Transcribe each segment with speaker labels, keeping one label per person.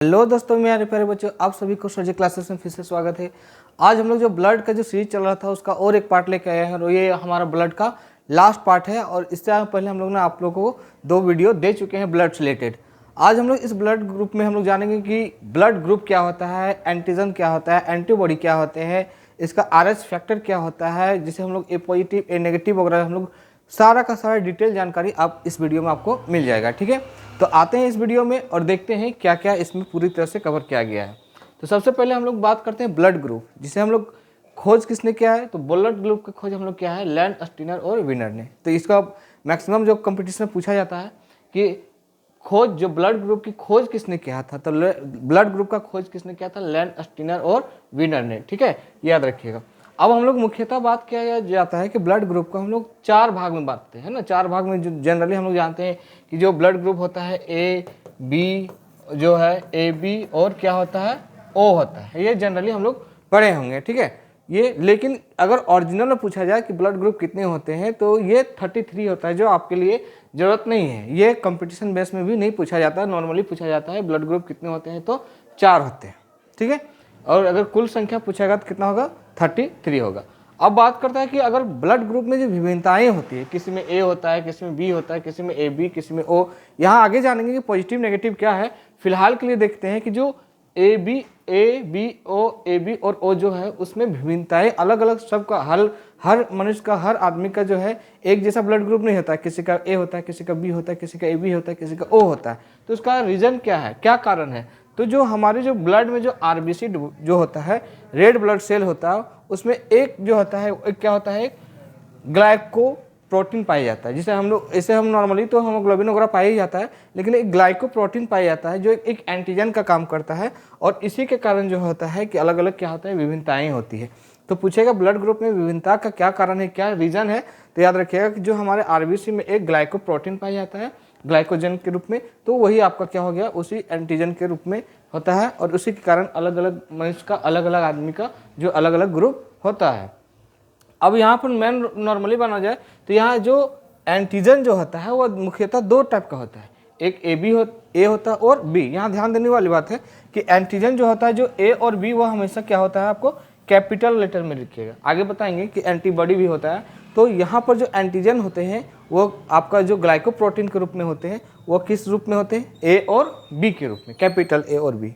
Speaker 1: Hello दोस्तों, मेरे प्यारे बच्चों, आप सभी को सर्जी क्लासेस में फिर से स्वागत है। आज हम लोग जो ब्लड का जो सीरीज चल रहा था उसका और एक पार्ट लेके आए हैं और ये हमारा ब्लड का लास्ट पार्ट है। और इससे पहले हम लोग ने आप लोगों को 2 वीडियो दे चुके हैं ब्लड से रिलेटेड। आज हम लोग इस ब्लड ग्रुप में हम लोग जानेंगे कि ब्लड ग्रुप क्या होता है, एंटीजन क्या होता है, एंटीबॉडी क्या होते हैं, इसका RH फैक्टर क्या होता है, जिसे हम लोग ए पॉजिटिव ए नेगेटिव वगैरह हम लोग सारा का सारा डिटेल जानकारी आप इस वीडियो में आपको मिल जाएगा। ठीक है, तो आते हैं इस वीडियो में और देखते हैं क्या क्या इसमें पूरी तरह से कवर किया गया है। तो सबसे पहले हम लोग बात करते हैं ब्लड ग्रुप, जिसे हम लोग खोज किसने किया है। तो ब्लड ग्रुप की खोज हम लोग किया है लैंड स्टीनर और विनर ने। तो इसका मैक्सिमम जो कंपटीशन में पूछा जाता है कि खोज जो ब्लड ग्रुप की खोज किसने किया था, तो ब्लड ग्रुप का खोज किसने किया था, लैंड स्टीनर और विनर ने। ठीक है, याद रखिएगा। अब हम लोग मुख्यतः बात किया जाता है कि ब्लड ग्रुप को हम लोग 4 भाग में बांटते हैं ना। 4 भाग में जो जनरली हम लोग जानते हैं कि जो ब्लड ग्रुप होता है ए बी, जो है ए बी और क्या होता है ओ होता है। ये जनरली हम लोग पढ़े होंगे। ठीक है, ये लेकिन अगर ओरिजिनल में पूछा जाए कि ब्लड ग्रुप कितने होते हैं तो ये 33 होता है, जो आपके लिए ज़रूरत नहीं है। ये कंपटीशन बेस में भी नहीं पूछा जाता, नॉर्मली पूछा जाता है ब्लड ग्रुप कितने होते हैं तो 4 होते हैं। ठीक है, और अगर कुल संख्या पूछेगा तो कितना होगा, 33 होगा। अब बात करता है कि अगर ब्लड ग्रुप में जो विभिन्नताएं होती है, किसी में ए होता है, किसी में बी होता है, किसी में ए बी, किसी में ओ। यहाँ आगे जानेंगे कि पॉजिटिव नेगेटिव क्या है। फिलहाल के लिए देखते हैं कि जो ए बी और ओ जो है उसमें विभिन्नताएं अलग अलग, सबका हर मनुष्य का, हर आदमी का जो है एक जैसा ब्लड ग्रुप नहीं होता है। किसी का ए होता है, किसी का बी होता है, किसी का ए बी होता है, किसी का ओ होता है। तो उसका रीज़न क्या है, क्या कारण है। तो जो हमारे जो ब्लड में जो RBC जो होता है, रेड ब्लड सेल होता है, उसमें एक जो होता है एक क्या होता है, ग्लाइको प्रोटीन पाया जाता है। जिसे हम लोग इसे हम नॉर्मली तो हीमोग्लोबिन वगैरह पाया ही जाता है, लेकिन एक ग्लाइको प्रोटीन पाया जाता है जो एक एंटीजन का काम करता है। और इसी के कारण जो होता है कि अलग अलग क्या होता है, विभिन्नताएँ होती है। तो पूछेगा ब्लड ग्रुप में विभिन्नता का क्या कारण है, क्या रीज़न है। तो याद रखिएगा कि जो हमारे RBC में एक ग्लाइको प्रोटीन पाया जाता है ग्लाइकोजन के रूप में, तो वही आपका क्या हो गया, उसी एंटीजन के रूप में होता है। और उसी के कारण अलग अलग मनुष्य का, अलग अलग आदमी का जो अलग अलग ग्रुप होता है। अब यहाँ पर मेन नॉर्मली बना जाए तो यहाँ जो एंटीजन जो होता है वह मुख्यतः 2 टाइप का होता है, एक ए होता है और बी। यहाँ ध्यान देने वाली बात है कि एंटीजन जो होता है, जो ए और बी, वह हमेशा क्या होता है, आपको कैपिटल लेटर में लिखिएगा। आगे बताएंगे कि एंटीबॉडी भी होता है। तो यहाँ पर जो एंटीजन होते हैं वो आपका जो ग्लाइकोप्रोटीन के रूप में होते हैं, वो किस रूप में होते हैं, ए और बी के रूप में, कैपिटल ए और बी।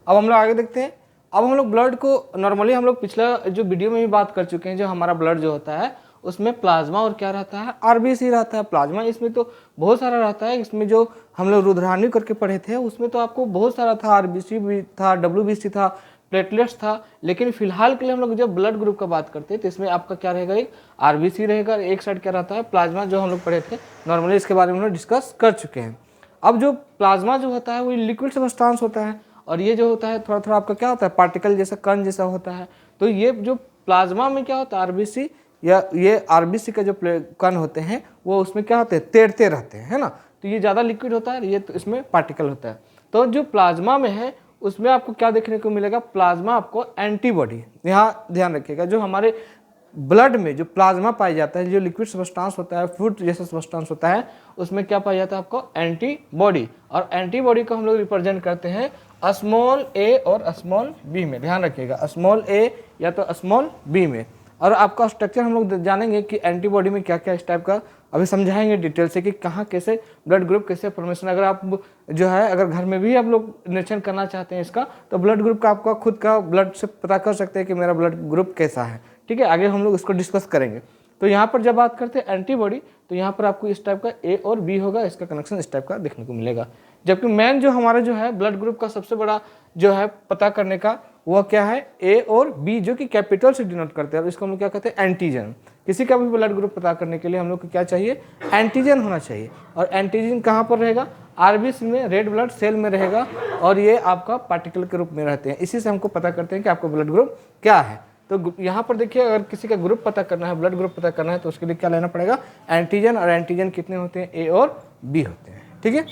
Speaker 1: अब हम लोग आगे देखते हैं। अब हम लोग ब्लड को नॉर्मली हम लोग पिछला जो वीडियो में भी बात कर चुके हैं, जो हमारा ब्लड जो होता है उसमें प्लाज्मा और क्या रहता है, RBC रहता है। प्लाज्मा इसमें तो बहुत सारा रहता है। इसमें जो हम लोग रुद्रानी करके पढ़े थे उसमें तो आपको बहुत सारा था, RBC भी था, WBC था, प्लेटलेट्स था। लेकिन फिलहाल के लिए हम लोग जब ब्लड ग्रुप का बात करते हैं तो इसमें आपका क्या रहेगा, एक RBC रहेगा, एक साइड क्या रहता है प्लाज्मा, जो हम लोग पढ़े थे। नॉर्मली इसके बारे में हम लोग डिस्कस कर चुके हैं। अब जो प्लाज्मा जो होता है वो लिक्विड सब्सटेंस होता है, और ये जो होता है थोड़ा थोड़ा आपका क्या होता है, पार्टिकल जैसा, कण जैसा होता है। तो ये जो प्लाज्मा में क्या होता है, RBC या ये RBC का जो कण होते हैं वो उसमें क्या होते हैं, तैरते रहते हैं, है ना। तो ये ज़्यादा लिक्विड होता है, ये तो इसमें पार्टिकल होता है। तो जो प्लाज्मा में है उसमें आपको क्या देखने को मिलेगा, प्लाज्मा आपको एंटीबॉडी। यहाँ ध्यान रखिएगा, जो हमारे ब्लड में जो प्लाज्मा पाया जाता है, जो लिक्विड सब्सटेंस होता है, फ्लूइड जैसा सब्सटेंस होता है, उसमें क्या पाया जाता है, आपको एंटीबॉडी। और एंटीबॉडी को हम लोग रिप्रेजेंट करते हैं स्मॉल ए और स्मॉल बी में। ध्यान रखिएगा, स्मॉल ए या तो स्मॉल बी में। और आपका स्ट्रक्चर हम लोग जानेंगे कि एंटीबॉडी में क्या क्या इस टाइप का अभी समझाएंगे डिटेल से कि कहाँ कैसे ब्लड ग्रुप कैसे फॉर्मेशन। अगर आप जो है अगर घर में भी आप लोग निरीक्षण करना चाहते हैं इसका, तो ब्लड ग्रुप का आपका खुद का ब्लड से पता कर सकते हैं कि मेरा ब्लड ग्रुप कैसा है। ठीक है, आगे हम लोग इसको डिस्कस करेंगे। तो यहाँ पर जब बात करते हैं एंटीबॉडी, तो यहाँ पर आपको इस टाइप का ए और बी होगा, इसका कनेक्शन इस टाइप का देखने को मिलेगा। जबकि मेन जो हमारा जो है ब्लड ग्रुप का सबसे बड़ा जो है पता करने का वह क्या है, ए और बी, जो कि कैपिटल से डिनोट करते हैं। और इसको हम लोग क्या कहते हैं, एंटीजन। किसी का भी ब्लड ग्रुप पता करने के लिए हम लोग को क्या चाहिए, एंटीजन होना चाहिए। और एंटीजन कहाँ पर रहेगा, RBC में, रेड ब्लड सेल में रहेगा। और ये आपका पार्टिकल के रूप में रहते हैं। इसी से हमको पता करते हैं कि आपका ब्लड ग्रुप क्या है। तो यहाँ पर देखिए, अगर किसी का ग्रुप पता करना है, ब्लड ग्रुप पता करना है, तो उसके लिए क्या लेना पड़ेगा, एंटीजन। और एंटीजन कितने होते हैं, ए और बी होते हैं। ठीक है,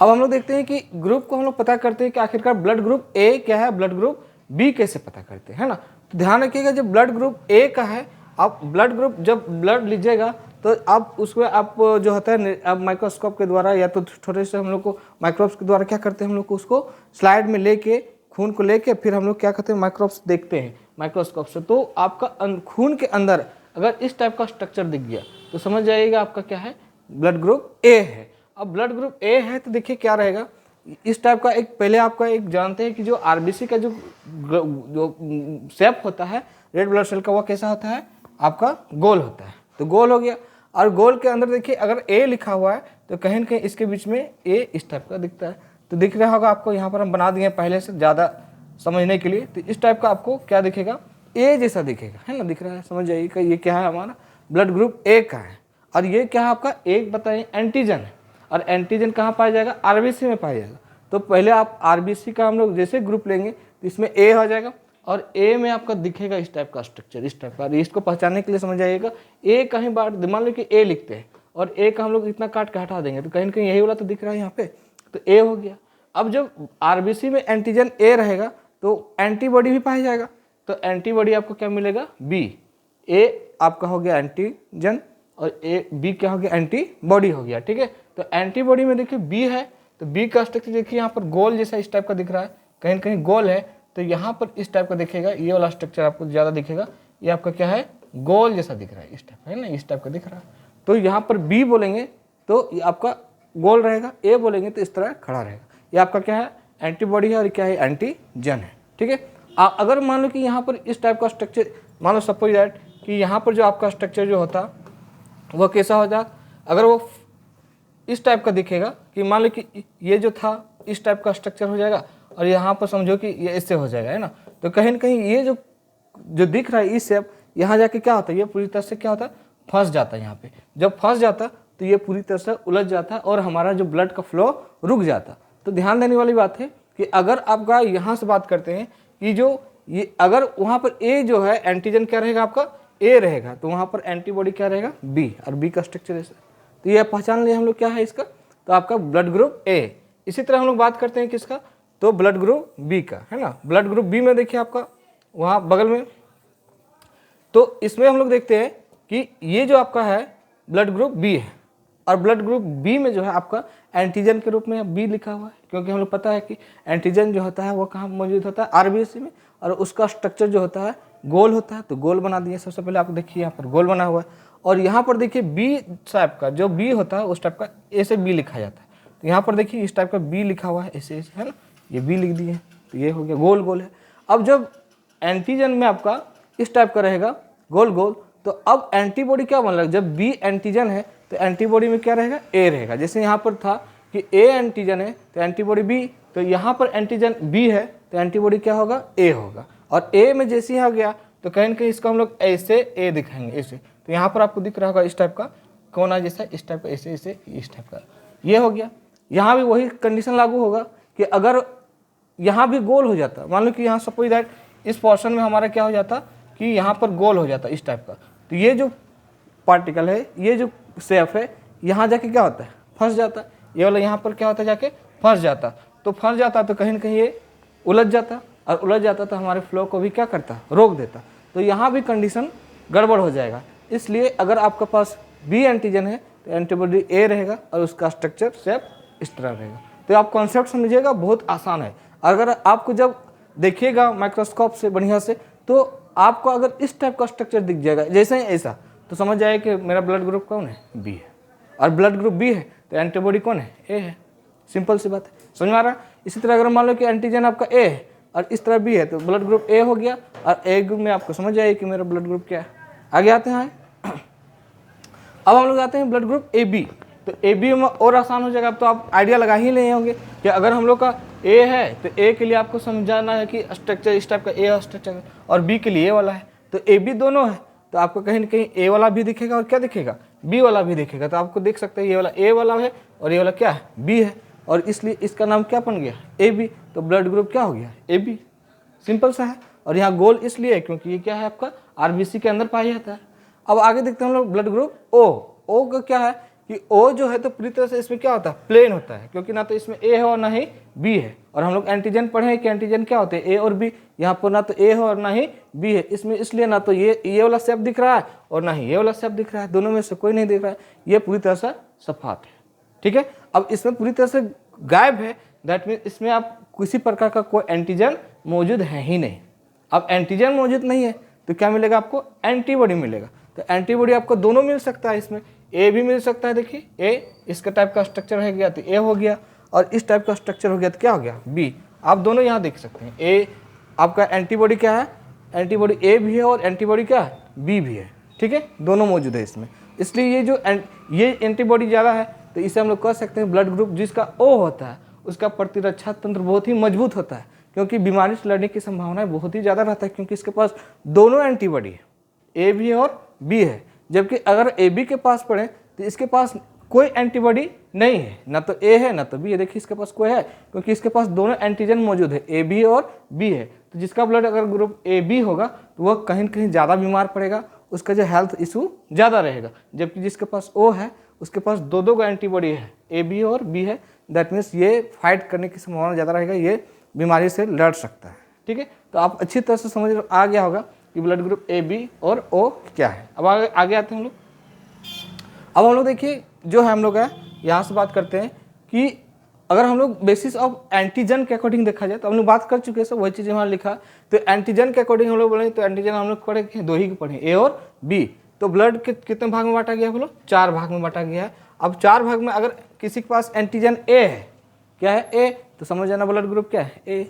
Speaker 1: अब हम लोग देखते हैं कि ग्रुप को हम लोग पता करते हैं कि आखिरकार ब्लड ग्रुप ए क्या है, ब्लड ग्रुप बी कैसे पता करते हैं, है ना। तो ध्यान रखिएगा, जब ब्लड ग्रुप ए का है आप ब्लड ग्रुप जब ब्लड लीजिएगा तो आप उसमें आप जो होता है अब माइक्रोस्कोप के द्वारा या तो छोटे से हम लोग को माइक्रोस्कोप के द्वारा क्या करते हैं, हम लोग को उसको स्लाइड में लेके खून को लेके फिर हम लोग क्या करते हैं माइक्रोस्कोप देखते हैं माइक्रोस्कोप से। तो आपका खून के अंदर अगर इस टाइप का स्ट्रक्चर दिख गया तो समझ जाइएगा आपका क्या है, ब्लड ग्रुप ए है। अब ब्लड ग्रुप ए है तो देखिए क्या रहेगा, इस टाइप का एक पहले आपका एक जानते हैं कि जो आरबीसी का जो शेप होता है रेड ब्लड सेल का वो कैसा होता है आपका गोल होता है। तो गोल हो गया और गोल के अंदर देखिए अगर ए लिखा हुआ है तो कहीं न कहीं इसके बीच में ए इस टाइप का दिखता है। तो दिख रहा होगा आपको, यहाँ पर हम बना दिए पहले से ज़्यादा समझने के लिए। तो इस टाइप का आपको क्या दिखेगा, ए जैसा दिखेगा, है ना, दिख रहा है, समझ जाइएगा ये क्या है हमारा ब्लड ग्रुप ए का है। और ये क्या है आपका एक बताइए एंटीजन है, और एंटीजन कहाँ पाया जाएगा, आरबीसी में पाया जाएगा। तो पहले आप आरबीसी का हम लोग जैसे ग्रुप लेंगे तो इसमें ए हो जाएगा और ए में आपका दिखेगा इस टाइप का स्ट्रक्चर, इस टाइप का। इसको पहचानने के लिए समझ जाइएगा ए कहीं बार मान लो कि ए लिखते हैं और ए का हम लोग इतना काट के हटा देंगे तो कहीं ना कहीं यही वाला तो दिख रहा है यहाँ पे, तो ए हो गया। अब जब आरबीसी में एंटीजन ए रहेगा तो एंटीबॉडी भी पाया जाएगा, तो एंटीबॉडी आपको क्या मिलेगा बी। ए आपका हो गया एंटीजन और ए बी क्या हो गया एंटीबॉडी हो गया, ठीक है। तो एंटीबॉडी में देखिए बी है तो बी का स्ट्रक्चर देखिए यहाँ पर गोल जैसा इस टाइप का दिख रहा है, कहीं ना कहीं गोल है तो यहाँ पर इस टाइप का दिखेगा, ये वाला स्ट्रक्चर आपको ज़्यादा दिखेगा, ये आपका क्या है गोल जैसा दिख रहा है, इस टाइप है ना, इस टाइप का दिख रहा है। तो यहाँ पर बी बोलेंगे तो ये आपका गोल रहेगा, ए बोलेंगे तो इस तरह खड़ा रहेगा। ये आपका क्या है एंटीबॉडी है और क्या है एंटीजन है, ठीक है। अगर मान लो कि यहाँ पर इस टाइप का स्ट्रक्चर, मान लो सपोज दैट कि यहाँ पर जो आपका स्ट्रक्चर जो होता वह कैसा हो जाता, अगर वो इस टाइप का दिखेगा कि मान लो कि ये जो था इस टाइप का स्ट्रक्चर हो जाएगा और यहाँ पर समझो कि ये इससे हो जाएगा, है ना। तो कहीं ना कहीं ये जो दिख रहा है इस शेप यहाँ जाके क्या होता है, ये पूरी तरह से क्या होता है फंस जाता है। यहाँ पे जब फंस जाता तो ये पूरी तरह से उलझ जाता है और हमारा जो ब्लड का फ्लो रुक जाता। तो ध्यान देने वाली बात है कि अगर आपका यहाँ से बात करते हैं कि जो ये अगर वहाँ पर ए जो है एंटीजन क्या रहेगा आपका ए रहेगा, तो वहाँ पर एंटीबॉडी क्या रहेगा बी, और बी का स्ट्रक्चर ऐसा। तो ये पहचान लिया हम लोग क्या है इसका, तो आपका ब्लड ग्रुप ए। इसी तरह हम लोग बात करते हैं किसका, तो ब्लड ग्रुप बी का, है ना। ब्लड ग्रुप बी में देखिए आपका वहाँ बगल में, तो इसमें हम लोग देखते हैं कि ये जो आपका है ब्लड ग्रुप बी है और ब्लड ग्रुप बी में जो है आपका एंटीजन के रूप में बी लिखा हुआ है, क्योंकि हम लोग पता है कि एंटीजन जो होता है वो कहाँ मौजूद होता है आरबीसी में, और उसका स्ट्रक्चर जो होता है गोल होता है। तो गोल बना दिए सबसे पहले, आप देखिए यहाँ पर गोल बना हुआ है और यहाँ पर देखिए बी टाइप का जो बी होता है उस टाइप का ए से बी लिखा जाता है। तो यहाँ पर देखिए इस टाइप का बी लिखा हुआ है ऐसे ऐसे, है ना, ये बी लिख दिए तो ये हो गया गोल गोल है। अब जब एंटीजन में आपका इस टाइप का रहेगा गोल गोल, तो अब एंटीबॉडी क्या बन रहा है, जब बी एंटीजन है तो एंटीबॉडी में क्या रहेगा ए रहेगा। जैसे यहाँ पर था कि ए एंटीजन है तो एंटीबॉडी बी, तो यहाँ पर एंटीजन बी है तो एंटीबॉडी क्या होगा ए होगा। और ए में जैसे ही आ गया तो कहीं ना कहीं इसको हम लोग ऐसे ए दिखाएंगे ऐसे, तो यहाँ पर आपको दिख रहा होगा इस टाइप का कोना जैसा, इस टाइप का ऐसे ऐसे इस टाइप का, ये हो गया। यहाँ भी वही कंडीशन लागू होगा कि अगर यहाँ भी गोल हो जाता, मान लो कि यहाँ सपोज दैट इस पोर्शन में हमारा क्या हो जाता कि यहाँ पर गोल हो जाता इस टाइप का, तो ये जो पार्टिकल है ये जो शेप है यहाँ जाके क्या होता है फंस जाता, ये वाला यहाँ पर क्या होता है जाके फंस जाता। तो फंस जाता तो कहीं ना कहीं ये उलझ जाता, और उलझ जाता तो हमारे फ्लो को भी क्या करता रोक देता। तो यहाँ भी कंडीशन गड़बड़ हो जाएगा। इसलिए अगर आपके पास बी एंटीजन है तो एंटीबॉडी ए रहेगा और उसका स्ट्रक्चर शेप इस तरह रहेगा। तो आप कॉन्सेप्ट समझिएगा, बहुत आसान है। अगर आपको जब देखिएगा माइक्रोस्कोप से बढ़िया से तो आपको अगर इस टाइप का स्ट्रक्चर दिख जाएगा जैसे ही ऐसा, तो समझ जाए कि मेरा ब्लड ग्रुप कौन है बी है, और ब्लड ग्रुप बी है तो एंटीबॉडी कौन है ए है। सिंपल सी बात है, समझ में आ रहा है। इसी तरह अगर मान लो कि एंटीजन आपका ए है और इस तरह बी है तो ब्लड ग्रुप ए हो गया, और ए ग्रुप में आपको समझ जाए कि मेरा ब्लड ग्रुप क्या है। आगे आते हैं, अब हम लोग आते हैं ब्लड ग्रुप ए बी। तो ए बी में और आसान हो जाएगा। अब तो आप आइडिया लगा ही ले होंगे कि अगर हम लोग का ए है तो ए के लिए आपको समझाना है कि स्ट्रक्चर इस टाइप का ए स्ट्रक्चर, और बी के लिए ए वाला है। तो ए बी दोनों है तो आपको कहीं ना कहीं ए वाला भी दिखेगा और क्या दिखेगा बी वाला भी दिखेगा। तो आपको देख सकते हैं ये वाला ए वाला है और ये वाला क्या है बी है, और इसलिए इसका नाम क्या बन गया ए बी। तो ब्लड ग्रुप क्या हो गया ए बी, सिंपल सा है। और यहाँ गोल इसलिए है क्योंकि ये क्या है आपका आरबीसी के अंदर पाया जाता है। अब आगे देखते हैं हम लोग ब्लड ग्रुप ओ। ओ का क्या है कि O जो है तो पूरी तरह से इसमें क्या होता है, प्लेन होता है, क्योंकि ना तो इसमें A है और ना ही B है। और हम लोग एंटीजन पढ़े हैं कि एंटीजन क्या होते हैं, A और B। यहाँ पर ना तो A है और ना ही B है, इसमें इसलिए ना तो ये वाला शेप दिख रहा है और ना ही ये वाला शेप दिख रहा है, दोनों में से कोई नहीं दिख रहा है, ये पूरी तरह से सफात है। ठीक है, अब इसमें पूरी तरह से गायब है, दैट मीन इसमें आप किसी प्रकार का कोई एंटीजन मौजूद है ही नहीं। अब एंटीजन मौजूद नहीं है तो क्या मिलेगा आपको, एंटीबॉडी मिलेगा। तो एंटीबॉडी आपको दोनों मिल सकता है, इसमें ए भी मिल सकता है। देखिए ए इसका टाइप का स्ट्रक्चर है गया तो ए हो गया, और इस टाइप का स्ट्रक्चर हो गया तो क्या हो गया, बी। आप दोनों यहाँ देख सकते हैं, ए आपका एंटीबॉडी क्या है, एंटीबॉडी ए भी है और एंटीबॉडी क्या है, बी भी है। ठीक है, दोनों मौजूद है इसमें, इसलिए ये एंटीबॉडी ज़्यादा है तो इसे हम लोग कह सकते हैं ब्लड ग्रुप जिसका ओ होता है उसका प्रतिरक्षा तंत्र बहुत ही मजबूत होता है, क्योंकि बीमारी से लड़ने की संभावना बहुत ही ज़्यादा रहता है, क्योंकि इसके पास दोनों एंटीबॉडी है, ए भी है और बी है। जबकि अगर ए बी के पास पड़े तो इसके पास कोई एंटीबॉडी नहीं है, ना तो ए है ना तो बी है। देखिए इसके पास कोई है, क्योंकि इसके पास दोनों एंटीजन मौजूद है, ए बी और बी है। तो जिसका ब्लड अगर ग्रुप ए बी होगा तो वह कहीं न कहीं ज़्यादा बीमार पड़ेगा, उसका जो हेल्थ इशू ज़्यादा रहेगा। जबकि जिसके पास ओ है उसके पास दो का एंटीबॉडी है, ए बी और बी है, दैट मीन्स ये फाइट करने की संभावना ज़्यादा रहेगा, ये बीमारी से लड़ सकता है। ठीक है, तो आप अच्छी तरह से समझ आ गया होगा कि ब्लड ग्रुप ए बी और ओ क्या है। अब आगे आते हैं हम लोग। अब हम लोग देखिए जो है हम लोग है यहाँ से बात करते हैं कि अगर हम लोग बेसिस ऑफ एंटीजन के अकॉर्डिंग देखा जाए तो हम लोग बात कर चुके हैं, सब वही चीज़ हमारा लिखा। तो एंटीजन के अकॉर्डिंग हम लोग बोले तो एंटीजन हम लोग पढ़े दो ही के पढ़े, ए और बी। तो ब्लड के कितने भाग में बांटा गया, बोलो 4 भाग में बांटा गया है। अब 4 भाग में अगर किसी के पास एंटीजन ए है, क्या है ए, तो समझ जाना ब्लड ग्रुप क्या है, ए।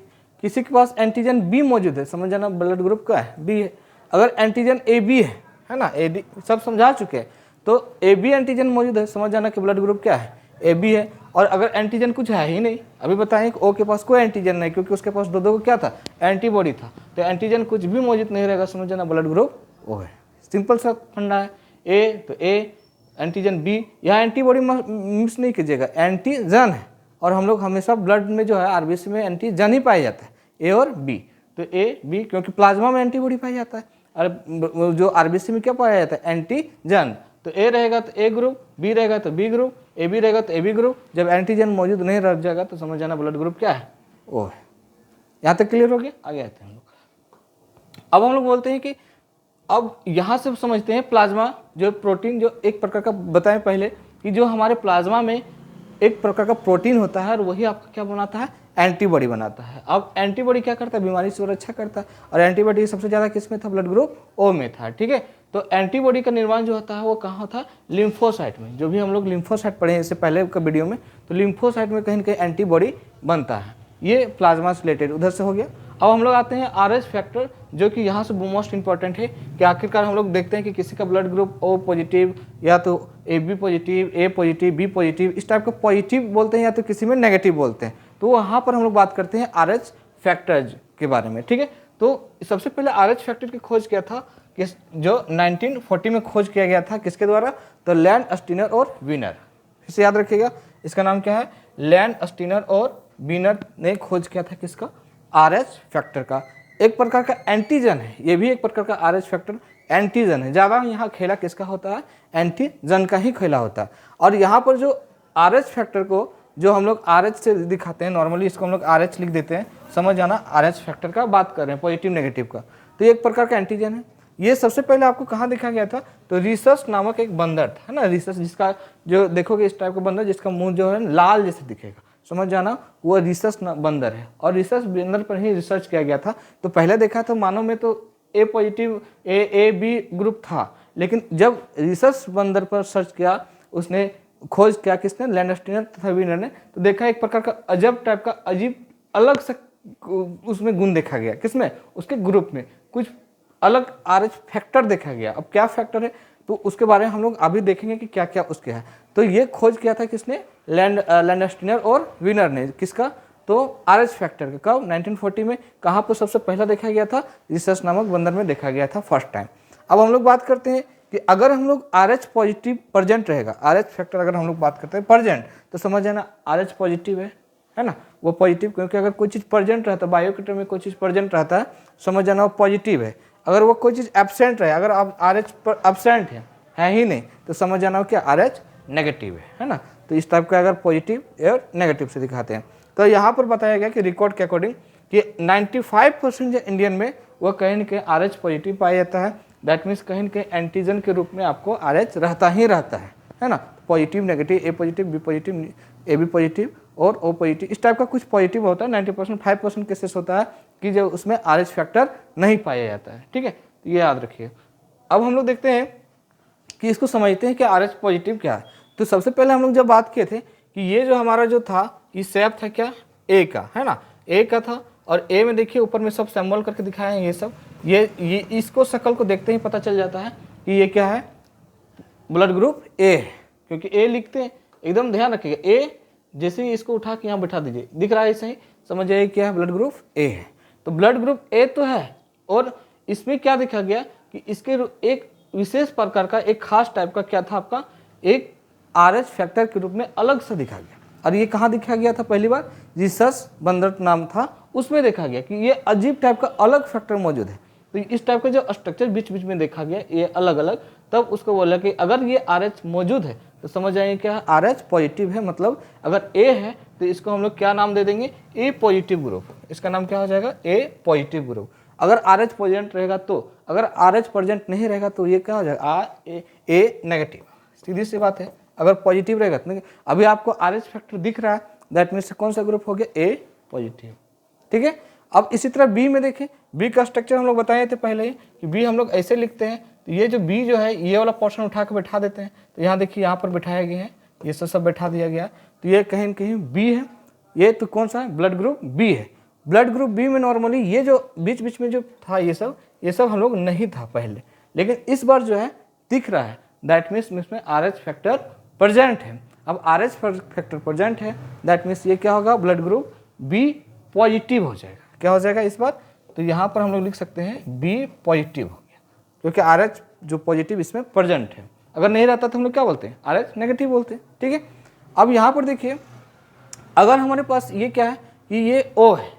Speaker 1: किसी के पास एंटीजन बी मौजूद है, समझ जाना ब्लड ग्रुप क्या है, बी है। अगर एंटीजन ए बी है ना, ए डी सब समझा चुके हैं, तो ए बी एंटीजन मौजूद है, समझ जाना कि ब्लड ग्रुप क्या है, ए बी है। और अगर एंटीजन कुछ है ही नहीं, अभी बताएं कि ओ के पास कोई एंटीजन नहीं, क्योंकि उसके पास दो क्या था, एंटीबॉडी था, तो एंटीजन कुछ भी मौजूद नहीं रहेगा, समझ जाना ब्लड ग्रुप ओ है। सिंपल सा फंडा है, ए तो ए, एंटीजन बी, यहाँ एंटीबॉडी मिस नहीं कीजिएगा, एंटीजन है। और हम लोग हमेशा ब्लड में जो है आरबीसी में एंटीजन ही पाया जाता है, ए और बी। तो ए बी, क्योंकि प्लाज्मा में एंटीबॉडी पाया जाता है, और जो आरबीसी में क्या पाया जाता है, एंटीजन। तो ए रहेगा तो ए ग्रुप, बी रहेगा तो बी ग्रुप, ए बी रहेगा तो ए बी ग्रुप। जब एंटीजन मौजूद नहीं रह जाएगा तो समझ जाना ब्लड ग्रुप क्या है, ओ है। यहाँ तक क्लियर हो गया, आगे आते हैं हम लोग। अब हम लोग बोलते हैं कि अब यहाँ से समझते हैं प्लाज्मा जो प्रोटीन, जो एक प्रकार का बताएं पहले कि जो हमारे प्लाज्मा में एक प्रकार का प्रोटीन होता है और वही आपका क्या बनाता है, एंटीबॉडी बनाता है। अब एंटीबॉडी क्या करता है, बीमारी से सुरक्षा करता है, और एंटीबॉडी सबसे ज़्यादा किस में था, ब्लड ग्रुप ओ में था। ठीक है, तो एंटीबॉडी का निर्माण जो होता है वो कहाँ होता है, लिम्फोसाइट में। जो भी हम लोग लिम्फोसाइट पढ़े हैं इससे पहले का वीडियो में, तो लिम्फोसाइट में कहीं ना कहीं एंटीबॉडी बनता है। ये प्लाज्मा से रिलेटेड उधर से हो गया। अब हम लोग आते हैं आरएच फैक्टर, जो कि यहाँ से मोस्ट इंपॉर्टेंट है कि आखिरकार हम लोग देखते हैं कि किसी का ब्लड ग्रुप ओ पॉजिटिव या तो A B positive, A positive, B positive, इस टाइप का पॉजिटिव बोलते हैं या तो किसी में नेगेटिव बोलते हैं। तो वहाँ पर हम लोग बात करते हैं आरएच फैक्टर के बारे में। ठीक है, तो सबसे पहले आरएच फैक्टर की खोज किया था जो 1940 में खोज किया गया था, किसके द्वारा, तो लैंडस्टीनर और वीनर। फिर से याद रखिएगा, इसका नाम क्या है, लैंडस्टीनर और वीनर ने खोज किया था किसका, आरएच फैक्टर का। एक प्रकार का एंटीजन है, ये भी एक प्रकार का आरएच फैक्टर एंटीजन है। ज़्यादा यहाँ खेला किसका होता है, एंटीजन का ही खेला होता है। और यहाँ पर जो आरएच फैक्टर को जो हम लोग आरएच से दिखाते हैं, नॉर्मली इसको हम लोग आरएच लिख देते हैं, समझ जाना आरएच फैक्टर का बात कर रहे हैं, पॉजिटिव नेगेटिव का। तो ये एक प्रकार का एंटीजन है। ये सबसे पहले आपको कहाँ देखा गया था, तो रिसस नामक एक बंदर था, है ना, रिसस, जिसका जो देखोगे इस टाइप का बंदर जिसका मुंह जो है लाल जैसे दिखेगा, समझ जाना वो रिसस बंदर है। और रिसस बंदर पर ही रिसर्च किया गया था। तो पहले देखा था मानव में तो ए पॉजिटिव ए बी ग्रुप था, लेकिन जब रिसस बंदर पर सर्च किया, उसने खोज किया किसने, लैंडस्टीनर तथा वीनर ने, तो देखा एक प्रकार का अजब टाइप का अजीब अलग सा उसमें गुण देखा गया, किसमें, उसके ग्रुप में कुछ अलग आरएच फैक्टर देखा गया। अब क्या फैक्टर है तो उसके बारे में हम लोग अभी देखेंगे कि क्या क्या उसके है। तो ये खोज किया था किसने, लैंडस्टीनर और वीनर ने, किसका, तो आरएच फैक्टर का। कब, 1940 में। कहाँ पर सबसे पहला देखा गया था, रिसस नामक बंदर में देखा गया था फर्स्ट टाइम। अब हम लोग बात करते हैं कि अगर हम लोग आरएच पॉजिटिव प्रेजेंट रहेगा, आरएच फैक्टर अगर हम लोग बात करते हैं प्रेजेंट, तो समझ जाना आरएच पॉजिटिव है ना, वो पॉजिटिव, क्योंकि अगर कोई चीज़ प्रेजेंट रहता है, बायोकेटर में कोई चीज़ प्रेजेंट रहता है, समझ जाना वो पॉजिटिव है। अगर वो कोई चीज़ एब्सेंट रहे, अगर आप आरएच पर एब्सेंट है ही नहीं, तो समझ जाना क्या, आरएच नेगेटिव है ना। तो इस टाइप का अगर पॉजिटिव और नेगेटिव से दिखाते हैं। तो यहाँ पर बताया गया कि रिकॉर्ड के अकॉर्डिंग कि 95% जो इंडियन में वो कहीं न कहीं RH पॉजिटिव पाया जाता है। दैट मीन्स कहीं न कहीं एंटीजन के रूप में आपको RH रहता ही रहता है ना। Positive, negative, A positive, B positive, A B positive और ओ पॉजिटिव, इस टाइप का कुछ पॉजिटिव होता है। 90% 5% केसेस होता है कि जो उसमें RH फैक्टर नहीं पाया जाता है। ठीक है, तो ये याद रखिए। अब हम लोग देखते हैं कि इसको समझते हैं कि RH पॉजिटिव क्या है। तो सबसे पहले हम लोग जब बात किए थे कि ये जो हमारा जो था ये शेप था क्या, ए का, है ना, ए का था। और ए में देखिए ऊपर में सब सिंबल करके दिखाए हैं ये सब। ये इसको शक्ल को देखते ही पता चल जाता है कि ये क्या है, ब्लड ग्रुप ए है, क्योंकि ए लिखते हैं। एकदम ध्यान रखिएगा, ए जैसे ही इसको उठा के यहाँ बैठा दीजिए, दिख रहा है ऐसे ही, समझ जाइए क्या है, ब्लड ग्रुप ए है। तो ब्लड ग्रुप ए तो है, और इसमें क्या देखा गया कि इसके एक विशेष प्रकार का एक खास टाइप का क्या था आपका, एक RH फैक्टर के रूप में अलग से दिखा गया। और ये कहाँ दिखा गया था पहली बार, जीसस बंदर नाम था, उसमें देखा गया कि ये अजीब टाइप का अलग फैक्टर मौजूद है। तो इस टाइप का जो स्ट्रक्चर बीच बीच में देखा गया ये अलग अलग, तब उसको बोला कि अगर ये RH मौजूद है तो समझ आएंगे क्या, RH पॉजिटिव है। मतलब अगर ए है तो इसको हम लोग क्या नाम दे देंगे, ए पॉजिटिव ग्रुप। इसका नाम क्या हो जाएगा, ए पॉजिटिव ग्रुप। अगर RH प्रेजेंट रहेगा तो, अगर RH प्रेजेंट नहीं रहेगा तो ये क्या हो जाएगा, ए नेगेटिव। सीधी सी बात है, अगर पॉजिटिव रहेगा तो अभी आपको RH फैक्टर दिख रहा है, दैट मीन्स कौन सा ग्रुप हो गया, ए पॉजिटिव। ठीक है, अब इसी तरह बी में देखें, बी का स्ट्रक्चर हम लोग बताए थे पहले ही कि बी हम लोग ऐसे लिखते हैं। तो ये जो बी जो है ये वाला पोर्शन उठा के बैठा देते हैं। तो यहाँ देखिए यहाँ पर बैठाया गया है, ये सब बैठा दिया गया। तो ये कहीं न कहीं बी है, ये तो कौन सा है, ब्लड ग्रुप बी है। ब्लड ग्रुप बी में नॉर्मली ये जो बीच बीच में जो था ये सब हम लोग नहीं था पहले, लेकिन इस बार जो है दिख रहा है। दैट मीन्स इसमें RH फैक्टर प्रेजेंट है। अब RH फैक्टर प्रेजेंट है, दैट मीन्स ये क्या होगा, ब्लड ग्रुप बी पॉजिटिव हो जाएगा। क्या हो जाएगा इस बार, तो यहाँ पर हम लोग लिख सकते हैं बी पॉजिटिव हो गया, क्योंकि RH जो पॉजिटिव इसमें प्रेजेंट है। अगर नहीं रहता तो हम लोग क्या बोलते हैं, RH नेगेटिव बोलते हैं। ठीक है, अब यहाँ पर देखिए, अगर हमारे पास ये क्या है कि ये O है,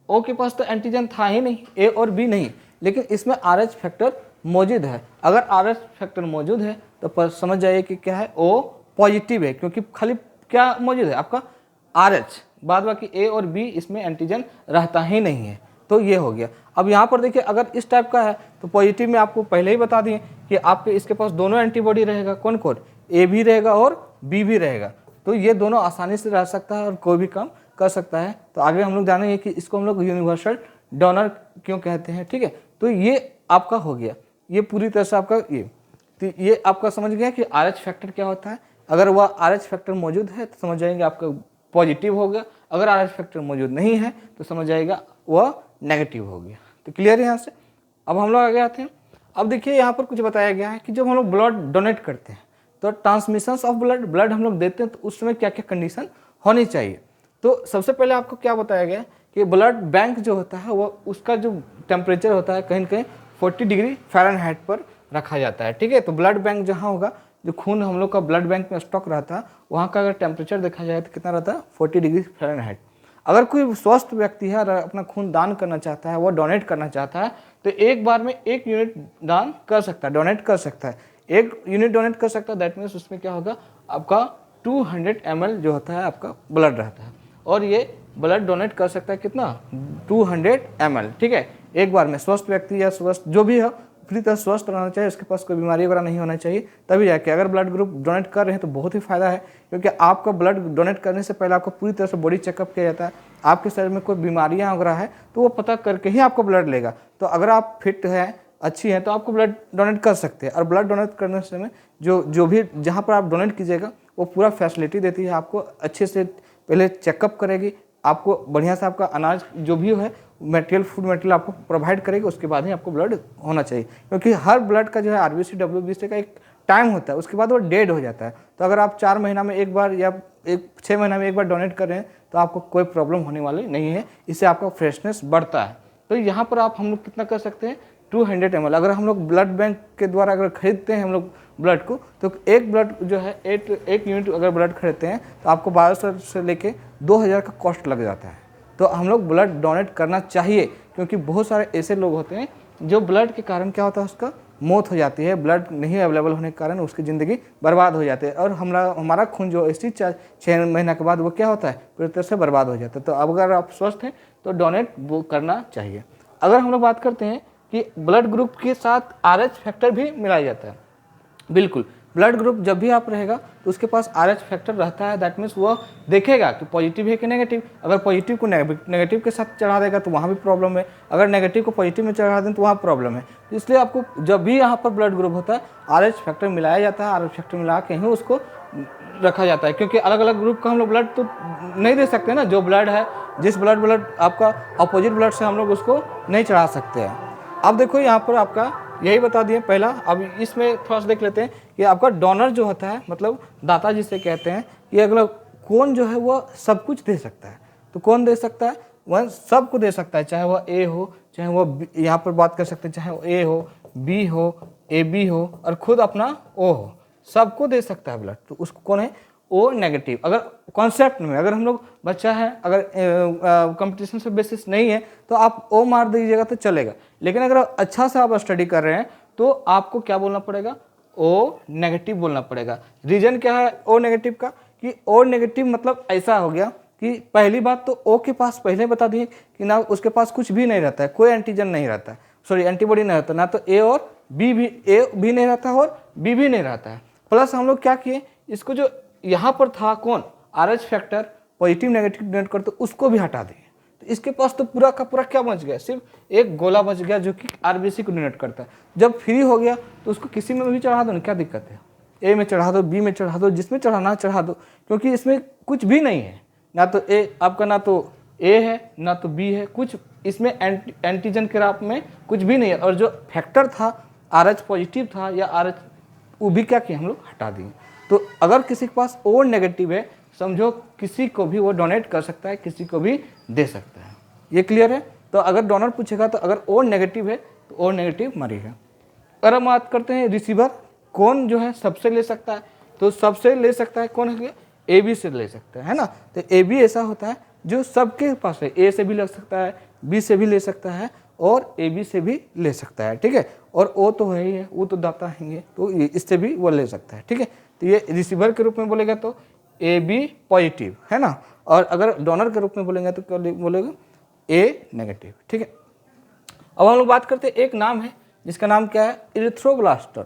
Speaker 1: O के पास तो एंटीजन था ही नहीं, A और B नहीं, लेकिन इसमें RH फैक्टर मौजूद है। अगर RH फैक्टर मौजूद है तो समझ जाइए कि क्या है, O पॉजिटिव है, क्योंकि खाली क्या मौजूद है आपका, RH, बाद बाकी A और B इसमें एंटीजन रहता ही नहीं है। तो ये हो गया। अब यहाँ पर देखिए, अगर इस टाइप का है तो पॉजिटिव में आपको पहले ही बता दिए कि आपके इसके पास दोनों एंटीबॉडी रहेगा। कौन कौन, A भी रहेगा और B भी रहेगा। तो ये दोनों आसानी से रह सकता है और कोई भी काम कर सकता है। तो आगे हम लोग जानेंगे कि इसको हम लोग यूनिवर्सल डोनर क्यों कहते हैं। ठीक है, तो ये आपका हो गया, ये पूरी तरह से आपका ये आपका समझ गया कि RH फैक्टर क्या होता है। अगर वह RH फैक्टर मौजूद है तो समझ जाएंगे आपका पॉजिटिव हो गया, अगर RH फैक्टर मौजूद नहीं है तो समझ जाएगा वह नेगेटिव हो गया। तो क्लियर है यहाँ से। अब हम लोग आगे आते हैं। अब देखिए यहाँ पर कुछ बताया गया है कि जब हम लोग ब्लड डोनेट करते हैं तो ट्रांसमिशन ऑफ ब्लड हम लोग देते हैं तो उस समय क्या क्या कंडीशन होनी चाहिए। तो सबसे पहले आपको क्या बताया गया कि ब्लड बैंक जो होता है वो उसका जो टेम्परेचर होता है कहीं न कहीं 40 डिग्री फ़ारेनहाइट पर रखा जाता है। ठीक है, तो ब्लड बैंक जहाँ होगा, जो खून हम लोग का ब्लड बैंक में स्टॉक रहता है, वहाँ का अगर टेम्परेचर देखा जाए तो कितना रहता है, 40 डिग्री फ़ारेनहाइट। अगर कोई स्वस्थ व्यक्ति है और अपना खून दान करना चाहता है, वो डोनेट करना चाहता है, तो एक बार में 1 यूनिट दान कर सकता है, डोनेट कर सकता है। 1 यूनिट डोनेट कर सकता है, दैट मीन्स उसमें क्या होगा, आपका 200 ml जो होता है आपका ब्लड रहता है। और ये ब्लड डोनेट कर सकता है कितना, 200 ml। ठीक है, एक बार में स्वस्थ व्यक्ति या स्वस्थ जो भी हो, पूरी तरह स्वस्थ रहना चाहिए, उसके पास कोई बीमारी वगैरह नहीं होना चाहिए, तभी जाके अगर ब्लड ग्रुप डोनेट कर रहे हैं तो बहुत ही फायदा है। क्योंकि आपका ब्लड डोनेट करने से पहले आपको पूरी तरह से बॉडी चेकअप किया जाता है। आपके शरीर में कोई बीमारियां वगैरह है तो वो पता करके ही आपको ब्लड लेगा। तो अगर आप फिट हैं, अच्छी हैं, तो आपको ब्लड डोनेट कर सकते हैं। और ब्लड डोनेट करने से में जो भी जहाँ पर आप डोनेट कीजिएगा वो पूरा फैसिलिटी देती है, आपको अच्छे से पहले चेकअप करेगी, आपको बढ़िया से आपका अनाज जो भी है मटेरियल, फूड मटेरियल आपको प्रोवाइड करेगी, उसके बाद ही आपको ब्लड होना चाहिए। क्योंकि हर ब्लड का जो है RBC WBC का एक टाइम होता है, उसके बाद वो डेड हो जाता है। तो अगर आप 4 महीना में एक बार या 6 महीना में एक बार डोनेट कर रहे हैं तो आपको कोई प्रॉब्लम होने वाली नहीं है, इससे आपका फ्रेशनेस बढ़ता है। तो यहाँ पर आप हम लोग कितना कर सकते हैं, 200 ml। अगर हम लोग ब्लड बैंक के द्वारा अगर खरीदते हैं हम लोग ब्लड को, तो एक ब्लड जो है 1 यूनिट अगर ब्लड खरीदते हैं तो आपको 1200 से लेके 2000 का कॉस्ट लग जाता है। तो हम लोग ब्लड डोनेट करना चाहिए, क्योंकि बहुत सारे ऐसे लोग होते हैं जो ब्लड के कारण क्या होता है, उसका मौत हो जाती है, ब्लड नहीं अवेलेबल होने के कारण उसकी ज़िंदगी बर्बाद हो जाती है और हमारा खून जो इसी 6 महीना के बाद वो क्या होता है, पूरी तरह से बर्बाद हो जाता है। तो अब अगर आप स्वस्थ हैं तो डोनेट वो करना चाहिए। अगर हम लोग बात करते हैं कि ब्लड ग्रुप के साथ RH फैक्टर भी मिलाया जाता है, बिल्कुल ब्लड ग्रुप जब भी आप रहेगा तो उसके पास RH फैक्टर रहता है। दैट मीन्स वो देखेगा कि पॉजिटिव है कि नेगेटिव। अगर पॉजिटिव को नेगेटिव के साथ चढ़ा देगा तो वहाँ भी प्रॉब्लम है, अगर नेगेटिव को पॉजिटिव में चढ़ा दें तो वहाँ प्रॉब्लम है। इसलिए आपको जब भी यहाँ पर ब्लड ग्रुप होता है RH फैक्टर मिलाया जाता है, RH फैक्टर मिला के ही उसको रखा जाता है, क्योंकि अलग अलग ग्रुप का हम लोग ब्लड तो नहीं दे सकते ना। जो ब्लड है, जिस ब्लड आपका अपोजिट ब्लड से हम लोग उसको नहीं चढ़ा सकते हैं। अब देखो यहाँ पर आपका यही बता दिए पहला। अब इसमें थोड़ा सा देख लेते हैं कि आपका डोनर जो होता है, मतलब दाता जिसे कहते हैं, ये अगला कौन जो है वो सब कुछ दे सकता है। तो कौन दे सकता है? वह सबको दे सकता है, चाहे वह ए हो, चाहे वह यहाँ पर बात कर सकते हैं, चाहे वो ए हो, बी हो, AB हो और खुद अपना O हो, सबको दे सकता है ब्लड। तो उसको कौन है? O negative. अगर कॉन्सेप्ट में अगर हम लोग बच्चा है, अगर कंपटीशन से बेसिस नहीं है तो आप O मार दीजिएगा तो चलेगा, लेकिन अगर अच्छा से आप स्टडी कर रहे हैं तो आपको क्या बोलना पड़ेगा? O नेगेटिव बोलना पड़ेगा। रीजन क्या है O नेगेटिव का? कि O नेगेटिव मतलब ऐसा हो गया कि पहली बात तो O के पास पहले बता दिए कि ना उसके पास कुछ भी नहीं रहता है, कोई एंटीजन नहीं रहता है, सॉरी एंटीबॉडी नहीं रहता, ना तो A और B भी, A भी नहीं रहता है और B भी नहीं रहता है। प्लस हम लोग क्या किए, इसको जो यहाँ पर था कौन, RH factor positive negative donate करते, उसको भी हटा दिए। तो इसके पास तो पूरा का पूरा क्या बच गया? सिर्फ एक गोला बच गया जो कि RBC को डोनेट करता है। जब फ्री हो गया तो उसको किसी में भी चढ़ा दो ना, क्या दिक्कत है? A में चढ़ा दो, B में चढ़ा दो, जिसमें चढ़ाना चढ़ा दो, क्योंकि इसमें कुछ भी नहीं है। ना तो A आपका, ना तो A है ना तो B है, कुछ इसमें एंटीजन के रूप में कुछ भी नहीं है। और जो फैक्टर था RH पॉजिटिव था या RH, वो भी क्या किया हम लोग हटा दिए। तो अगर किसी के पास O नेगेटिव है, समझो किसी को भी वो डोनेट कर सकता है, किसी को भी दे सकता है। ये क्लियर है? तो अगर डोनर पूछेगा तो अगर O नेगेटिव है तो O नेगेटिव मरेगा। अगर हम बात करते हैं रिसीवर कौन जो है सबसे ले सकता है, तो सबसे ले सकता है कौन है? AB से ले सकता है ना। तो AB ऐसा होता है जो सबके पास है, A से भी ले सकता है, B से भी ले सकता है और AB से भी ले सकता है, ठीक है। और O तो है ही है, वो तो दाता हैंगे, तो इससे भी वो ले सकता है, ठीक है। तो ये रिसीवर के रूप में बोलेगा तो AB पॉजिटिव है ना, और अगर डोनर के रूप में बोलेंगे तो क्या बोलेगा? A नेगेटिव, ठीक है। अब हम लोग बात करते हैं, एक नाम है जिसका नाम क्या है? इरिथ्रोब्लास्टर।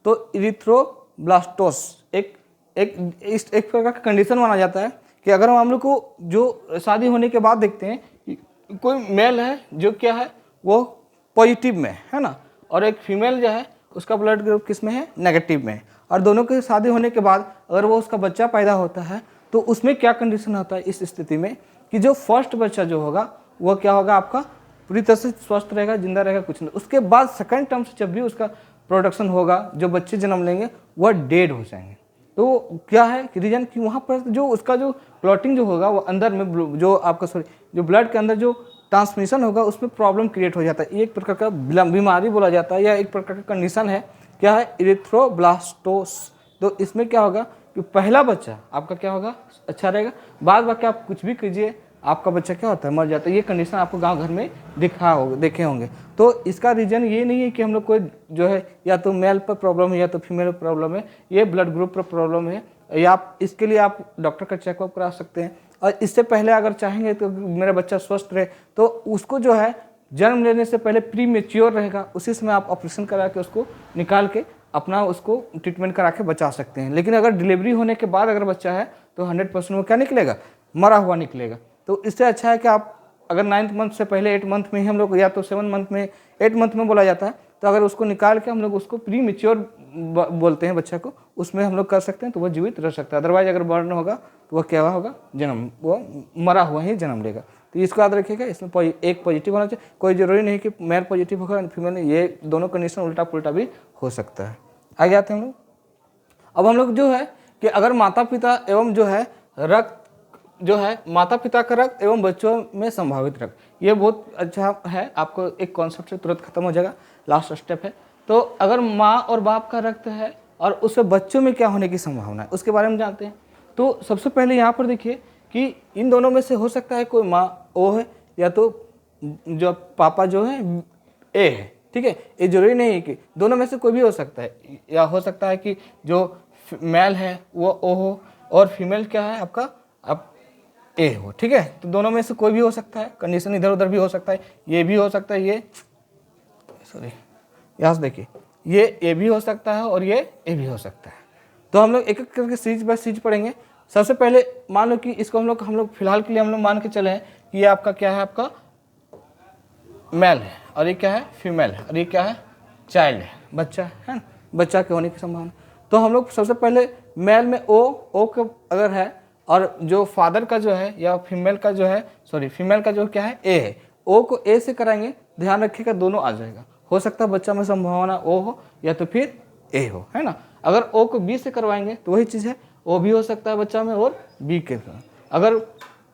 Speaker 1: तो इरिथ्रोब्लास्टोस एक प्रकार का कंडीशन माना जाता है कि अगर हम लोग को जो शादी होने के बाद देखते हैं कि कोई मेल है जो क्या है वो पॉजिटिव में है ना, और एक फीमेल जो है उसका ब्लड ग्रुप किस में है? नेगेटिव में है। और दोनों के शादी होने के बाद अगर वो उसका बच्चा पैदा होता है तो उसमें क्या कंडीशन होता है इस स्थिति में कि जो फर्स्ट बच्चा जो होगा वो क्या होगा? आपका पूरी तरह से स्वस्थ रहेगा, जिंदा रहेगा, कुछ नहीं। उसके बाद सेकंड टर्म से जब भी उसका प्रोडक्शन होगा, जो बच्चे जन्म लेंगे वह डेड हो जाएंगे। तो क्या है कि रीजन कि वहाँ पर जो उसका जो क्लॉटिंग जो होगा वो अंदर में जो आपका जो ब्लड के अंदर जो ट्रांसमिशन होगा उसमें प्रॉब्लम क्रिएट हो जाता है। ये एक प्रकार का बीमारी बोला जाता है या एक प्रकार का कंडीशन है, क्या है? इरिथ्रोब्लास्टोस। तो इसमें क्या होगा कि पहला बच्चा आपका क्या होगा? अच्छा रहेगा, बाद बाकी आप कुछ भी कीजिए आपका बच्चा क्या होता है? मर जाता है। ये कंडीशन आपको गांव घर में देखे होंगे। तो इसका रीजन ये नहीं है कि हम लोग कोई जो है या तो मेल पर प्रॉब्लम है या तो फीमेल पर प्रॉब्लम है, ये ब्लड ग्रुप पर प्रॉब्लम है। या आप इसके लिए आप डॉक्टर का चेकअप करा सकते हैं। और इससे पहले अगर चाहेंगे तो मेरा बच्चा स्वस्थ रहे तो उसको जो है जन्म लेने से पहले प्री मेच्योर रहेगा, उसी समय आप ऑपरेशन करा के उसको निकाल के अपना उसको ट्रीटमेंट करा के बचा सकते हैं। लेकिन अगर डिलीवरी होने के बाद अगर बच्चा है तो 100% वो क्या निकलेगा? मरा हुआ निकलेगा। तो इससे अच्छा है कि आप अगर 9th मंथ से पहले 8 मंथ में ही हम लोग, या तो 7 मंथ में 8 मंथ में बोला जाता है, तो अगर उसको निकाल के हम लोग उसको प्री मेच्योर बोलते हैं बच्चा को, उसमें हम लोग कर सकते हैं तो वह जीवित रह सकता है। अदरवाइज अगर बर्न होगा तो वह क्या होगा? जन्म, वो मरा हुआ ही जन्म लेगा। तो इसको याद रखिएगा, इसमें एक पॉजिटिव होना चाहिए। कोई जरूरी नहीं कि मेल पॉजिटिव होगा फीमेल, ये दोनों कंडीशन उल्टा पुल्टा भी हो सकता है। आगे आते हैं हम लोग। अब हम लोग जो है कि अगर माता पिता एवं जो है रक्त जो है माता पिता का रक्त एवं बच्चों में संभावित रक्त, ये बहुत अच्छा है, आपको एक कॉन्सेप्ट से तुरंत खत्म हो जाएगा, लास्ट स्टेप है। तो अगर माँ और बाप का रक्त है और उससे बच्चों में क्या होने की संभावना है उसके बारे में जानते हैं। तो सबसे पहले यहाँ पर देखिए कि इन दोनों में से हो सकता है कोई माँ O है या तो जो पापा जो है A है, ठीक है। ये जरूरी नहीं है कि दोनों में से कोई भी हो सकता है, या हो सकता है कि जो मेल है वो ओ हो और फीमेल क्या है आपका आप ए हो, ठीक है। तो दोनों में से कोई भी हो सकता है, कंडीशन इधर उधर भी हो सकता है, ये भी हो सकता है, ये सॉरी यहाँ से देखिए ये ए भी हो सकता है और ये ए भी हो सकता है। तो हम लोग एक एक करके सीरीज बाय सीरीज पढ़ेंगे। सबसे पहले मान लो कि इसको हम लोग फिलहाल के लिए हम लोग मान के चले हैं कि ये आपका क्या है, आपका मेल है और ये क्या है फीमेल है और ये क्या है चाइल्ड है, बच्चा है ना, बच्चा के होने की संभावना। तो हम लोग सबसे पहले मेल में ओ का अगर है और जो फादर का जो है या फीमेल का जो है फीमेल का जो क्या है ए है, ओ को ए से कराएंगे, ध्यान रखिएगा दोनों आ जाएगा। हो सकता है बच्चा में संभावना ओ हो या तो फिर ए हो, है ना। अगर ओ को बी से करवाएंगे तो वही चीज़ है, ओ भी हो सकता है बच्चा में और बी के साथ। अगर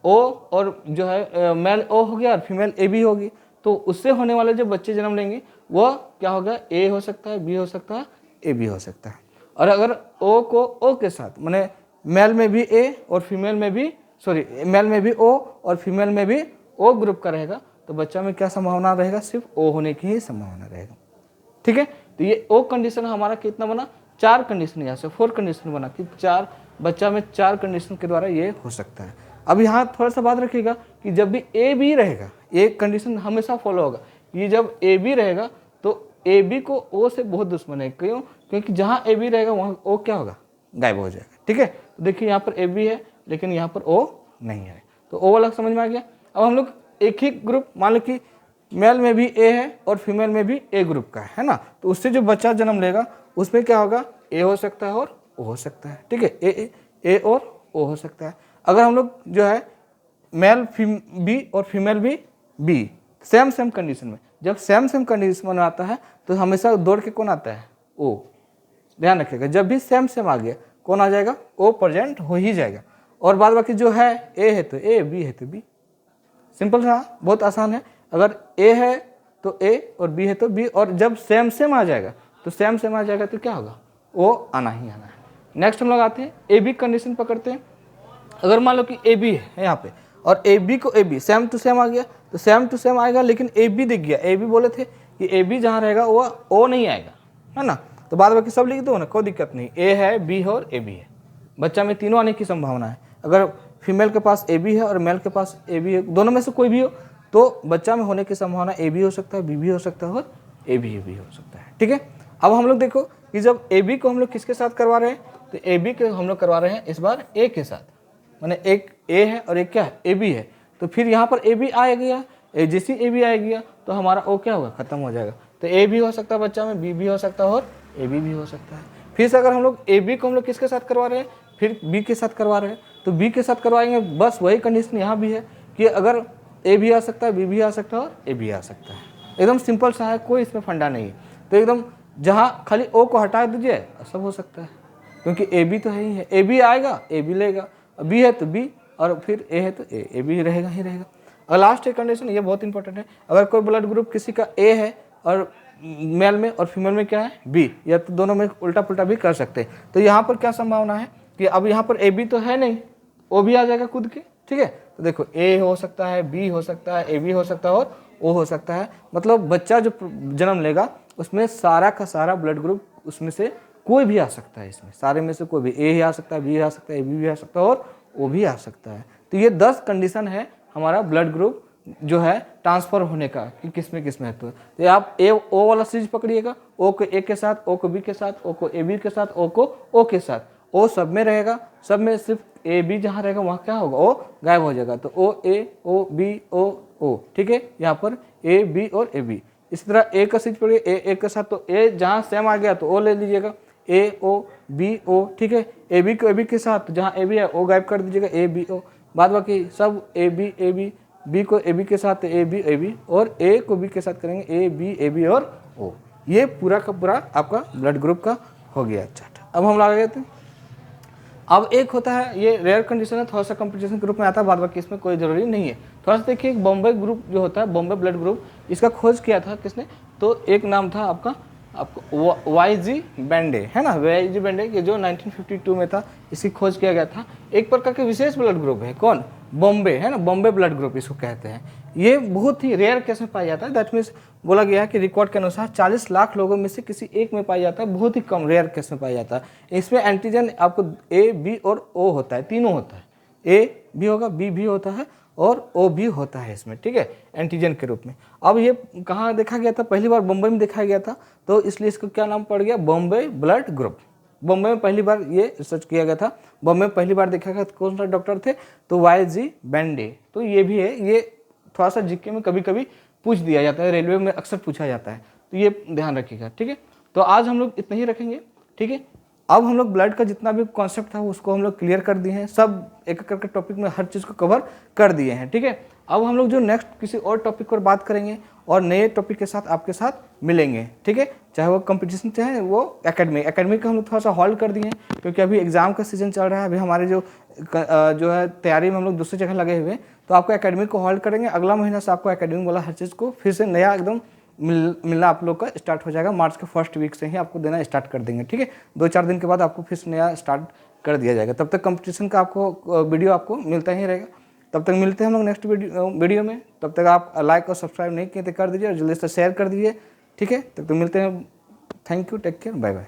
Speaker 1: ओ और जो है मेल ओ हो गया और फीमेल ए बी होगी तो उससे होने वाले जो बच्चे जन्म लेंगे वह क्या होगा, ए हो सकता है, बी हो सकता है, ए बी हो सकता है। और अगर ओ को ओ के साथ माने मेल में भी ए और फीमेल में भी मेल में भी ओ और फीमेल में भी ओ ग्रुप का रहेगा तो बच्चा में क्या संभावना रहेगा, सिर्फ ओ होने की ही संभावना रहेगा, ठीक है। तो ये ओ कंडीशन हमारा कितना बना, 4 कंडीशन, यहाँ से 4 कंडीशन बना कि 4 बच्चा में 4 कंडीशन के द्वारा ये हो सकता है। अब यहाँ थोड़ा सा बात रखिएगा कि जब भी ए बी रहेगा ये कंडीशन हमेशा फॉलो होगा, ये जब ए बी रहेगा तो ए बी को ओ से बहुत दुश्मन है, क्यों, क्योंकि जहाँ ए बी रहेगा वहाँ ओ क्या होगा, गायब हो जाएगा, ठीक है। तो देखिए यहाँ पर ए बी है लेकिन यहाँ पर ओ नहीं है, तो ओ वाला समझ में आ गया। अब हम लोग एक ही ग्रुप मान लो कि मेल में भी ए है और फीमेल में भी ए ग्रुप का है ना, तो उससे जो बच्चा जन्म लेगा उसमें क्या होगा, ए हो सकता है और ओ हो सकता है, ठीक है, ए और ओ हो सकता है। अगर हम लोग जो है मेल बी और फीमेल भी बी, सेम कंडीशन में, जब सेम कंडीशन में आता है तो हमेशा दौड़ के कौन आता है, ओ। ध्यान रखिएगा जब भी सेम आ गया कौन आ जाएगा, ओ प्रेजेंट हो ही जाएगा। और बाद बाकी जो है ए है तो ए, बी है तो बी, सिंपल सा, बहुत आसान है। अगर ए है तो ए और बी है तो बी, और जब सेम आ जाएगा तो सेम आ जाएगा तो क्या होगा, ओ आना ही आना है। नेक्स्ट हम लोग आते हैं ए बी कंडीशन पकड़ते हैं। अगर मान लो कि ए बी है यहाँ पे और ए बी को A B same to same आ गया तो सेम टू सेम आएगा, लेकिन ए बी दिख गया, ए बी बोले थे कि ए बी जहाँ रहेगा वो ओ नहीं आएगा, है ना। तो बाद बाकी सब लिख दो ना, कोई दिक्कत नहीं, ए है, बी है और ए बी है, बच्चा में तीनों आने की संभावना है। अगर फीमेल के पास ए बी है और मेल के पास ए बी है, दोनों में से कोई भी हो तो बच्चा में होने की संभावना ए बी हो सकता है, बी भी हो सकता है और ए बी हो सकता है, ठीक है। अब हम लोग देखो कि जब ए बी को हम लोग किसके साथ करवा रहे हैं, तो ए बी के हम लोग करवा रहे हैं इस बार ए के साथ, माने एक ए है और एक क्या है, ए बी है। तो फिर यहाँ पर ए बी आ गया, जैसे ए बी आ गया तो हमारा ओ क्या होगा, खत्म हो जाएगा। तो ए भी हो सकता है बच्चा में, बी भी हो सकता है और ए बी भी हो सकता है। फिर से अगर हम लोग ए बी को हम लोग किसके साथ करवा रहे हैं, फिर बी के साथ करवा रहे हैं, तो बी के साथ करवाएंगे, बस वही कंडीशन यहाँ भी है कि अगर ए भी आ सकता है, बी भी आ सकता है और ए भी आ सकता है। एकदम सिंपल सा है, कोई इसमें फंडा नहीं है। तो एकदम जहाँ खाली ओ को हटा दीजिए सब हो सकता है, क्योंकि ए बी तो है ही है, ए बी आएगा ए बी लेगा, बी है तो बी और फिर ए है तो ए बी रहेगा ही रहेगा। और लास्ट एक कंडीशन ये बहुत इंपॉर्टेंट है, अगर कोई ब्लड ग्रुप किसी का ए है और मेल में और फीमेल में क्या है बी, या तो दोनों में उल्टा पुल्टा भी कर सकते हैं। तो यहाँ पर क्या संभावना है कि अब यहाँ पर ए बी तो है नहीं, ओ भी आ जाएगा खुद के, ठीक है। तो देखो ए हो सकता है, बी हो सकता है, ए बी हो सकता है और ओ हो सकता है। मतलब बच्चा जो जन्म लेगा उसमें सारा का सारा ब्लड ग्रुप उसमें से कोई भी आ सकता है, इसमें सारे में से कोई भी, ए आ सकता है, बी आ सकता है, ए बी भी आ सकता है और ओ भी आ सकता है। तो ये 10 कंडीशन है हमारा ब्लड ग्रुप जो है ट्रांसफर होने का कि किसमें किसमें है। तो आप ए ओ वाला सीरीज पकड़िएगा, ओ को ए के साथ, ओ को बी के साथ, ओ को ए बी के साथ, ओ को ओ के साथ, ओ सब में रहेगा, सब में सिर्फ ए बी जहाँ रहेगा वहाँ क्या होगा, ओ गायब हो जाएगा। तो ओ ए, ओ बी, ओ, ठीक है, यहाँ पर ए बी और ए बी। इसी तरह ए का सीरीज पकड़िए, ए के साथ, तो ए जहाँ सेम आ गया तो ओ ले लीजिएगा, ए ओ बी ओ, ठीक है। ए बी को ए बी के साथ जहाँ ए बी है ओ गायब कर दीजिएगा, ए बी ओ, बाद बाकी सब ए बी, बी को ए बी के साथ ए बी और ए को बी के साथ करेंगे ए बी और ओ। ये पूरा का पूरा आपका ब्लड ग्रुप का हो गया। अच्छा, अब हम लगा गए थे। अब एक होता है, ये रेयर कंडीशन है, थोड़ा सा कंपटीशन के रूप में आता है, बाद बाकी इसमें कोई जरूरी नहीं है। थोड़ा सा देखिए, बॉम्बे ग्रुप जो होता है, बॉम्बे ब्लड ग्रुप, इसका खोज किया था किसने, तो एक नाम था आपको वाई.जी. बेंडे, है ना, वाई.जी. बेंडे, ये जो 1952 में था, इसकी खोज किया गया था। एक प्रकार के विशेष ब्लड ग्रुप है, कौन, बॉम्बे है ना, बॉम्बे ब्लड ग्रुप इसको कहते हैं। ये बहुत ही रेयर केस में पाया जाता है। दैट मीन्स बोला गया है कि रिकॉर्ड के अनुसार 40 लाख लोगों में से किसी एक में पाया जाता है, बहुत ही कम रेयर केस में पाया जाता है। इसमें एंटीजन आपको ए, बी और ओ होता है, तीनों होता है। ए भी होगा, बी भी होता है और ओ भी होता है इसमें, ठीक है, एंटीजन के रूप में। अब ये कहाँ देखा गया था? पहली बार बॉम्बे में देखा गया था, तो इसलिए इसको क्या नाम पड़ गया? Bombay blood group. बॉम्बे में पहली बार ये रिसर्च किया गया था। बॉम्बे में पहली बार देखा गया, कौन सा डॉक्टर थे? तो YG बेंडे। तो ये भी है, ये थोड़ा सा जीके में कभी कभी पूछ दिया जाता है, रेलवे में अक्सर पूछा जाता है, तो ये ध्यान रखिएगा, ठीक है। तो आज हम लोग इतना ही रखेंगे, ठीक है। अब हम लोग ब्लड का जितना भी कॉन्सेप्ट था उसको हम लोग क्लियर कर दिए हैं, सब एक एक करके टॉपिक में हर चीज़ को कवर कर दिए हैं, ठीक है। अब हम लोग जो नेक्स्ट किसी और टॉपिक पर बात करेंगे और नए टॉपिक के साथ आपके साथ मिलेंगे, ठीक है। चाहे वो कंपटीशन, चाहे वो एकेडमिक का हम लोग थोड़ा सा हॉल्ड कर दिए हैं क्योंकि अभी एग्जाम का सीजन चल रहा है। अभी हमारे जो है तैयारी में हम लोग दूसरी जगह लगे हुए हैं, तो आपको एकेडमिक को हॉल्ड करेंगे। अगला महीना से आपको एकेडमिक वाला हर चीज़ को फिर से नया एकदम मिलना आप लोग का स्टार्ट हो जाएगा। मार्च के फर्स्ट वीक से ही आपको देना स्टार्ट कर देंगे, ठीक है। 2-4 दिन के बाद आपको फिर से नया स्टार्ट कर दिया जाएगा। तब तक कंपटीशन का आपको वीडियो आपको मिलता ही रहेगा। तब तक मिलते हैं हम लोग नेक्स्ट वीडियो में। तब तक आप लाइक और सब्सक्राइब नहीं किए तो कर दीजिए और जल्दी से शेयर कर दीजिए, ठीक है। तब तक मिलते हैं। Thank you, take care, bye bye.